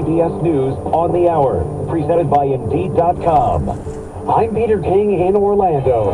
CBS News on the Hour, presented by Indeed.com. I'm Peter King in Orlando.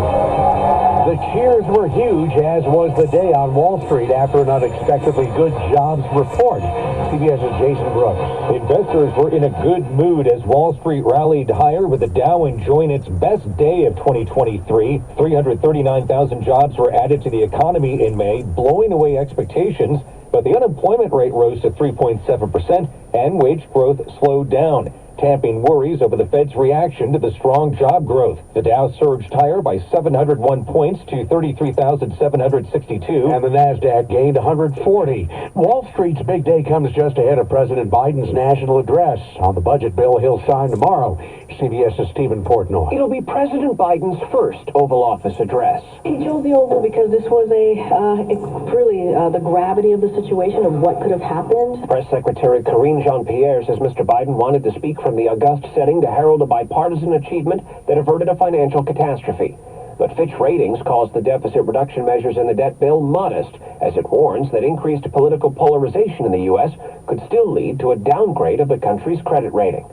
The cheers were huge, as was the day on Wall Street after an unexpectedly good jobs report. CBS's Jason Brooks. Investors were in a good mood as Wall Street rallied higher, with the Dow enjoying its best day of 2023. 339,000 jobs were added to the economy in May, blowing away expectations. But the unemployment rate rose to 3.7%, and wage growth slowed down, tamping worries over the Fed's reaction to the strong job growth. The Dow surged higher by 701 points to 33,762, and the Nasdaq gained 140. Wall Street's big day comes just ahead of President Biden's national address on the budget bill he'll sign tomorrow. CBS's Stephen Portnoy. It'll be President Biden's first Oval Office address. He chose the Oval because this was the gravity of the situation of what could have happened. Press Secretary Karine Jean-Pierre says Mr. Biden wanted to speak from the august setting to herald a bipartisan achievement that averted a financial catastrophe. But Fitch Ratings calls the deficit reduction measures in the debt bill modest, as it warns that increased political polarization in the U.S. could still lead to a downgrade of the country's credit rating.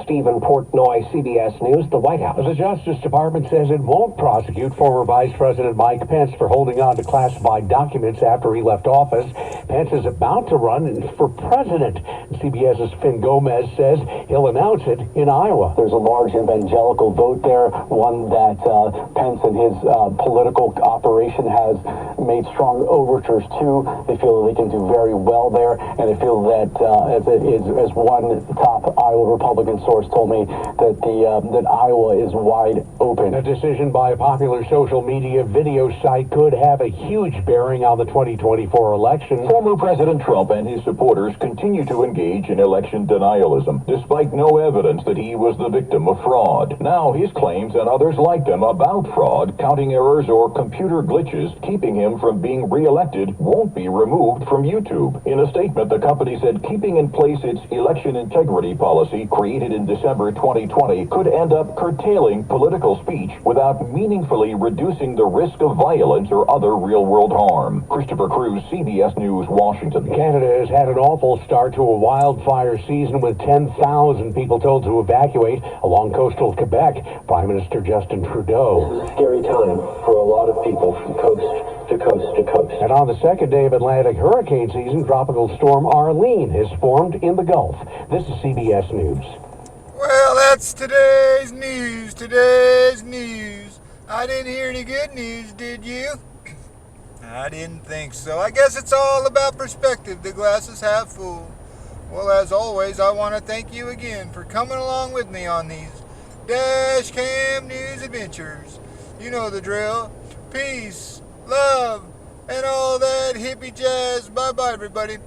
Stephen Portnoy, CBS News, the White House. The Justice Department says it won't prosecute former Vice President Mike Pence for holding on to classified documents after he left office. Pence is about to run for president. CBS's Finn Gomez says he'll announce it in Iowa. There's a large evangelical vote there, one that Pence and his political operation has made strong overtures to. They feel that they can do very well there, and they feel that, as one top Iowa Republican source told me, that Iowa is wide open. A decision by a popular social media video site could have a huge bearing on the 2024 election. Former President Trump and his supporters continue to engage in election denialism, despite no evidence that he was the victim of fraud. Now his claims and others like them about fraud, counting errors, or computer glitches keeping him from being re-elected won't be removed from YouTube. In a statement, the company said keeping in place its election integrity policy, created in December 2020, could end up curtailing political speech without meaningfully reducing the risk of violence or other real-world harm. Christopher Cruz, CBS News, Washington. Canada has had an awful start to a wildfire season, with 10,000 people told to evacuate along coastal Quebec. Prime Minister Justin Trudeau. This is a scary time for a lot of people from coast to coast to coast. And on the second day of Atlantic hurricane season, Tropical Storm Arlene has formed in the Gulf. This is CBS News. Well, that's today's news. I didn't hear any good news, did you? I didn't think so. I guess it's all about perspective. The glass is half full. Well, as always, I want to thank you again for coming along with me on these Dash Cam News adventures. You know the drill. Peace, love, and all that hippie jazz. Bye-bye, everybody.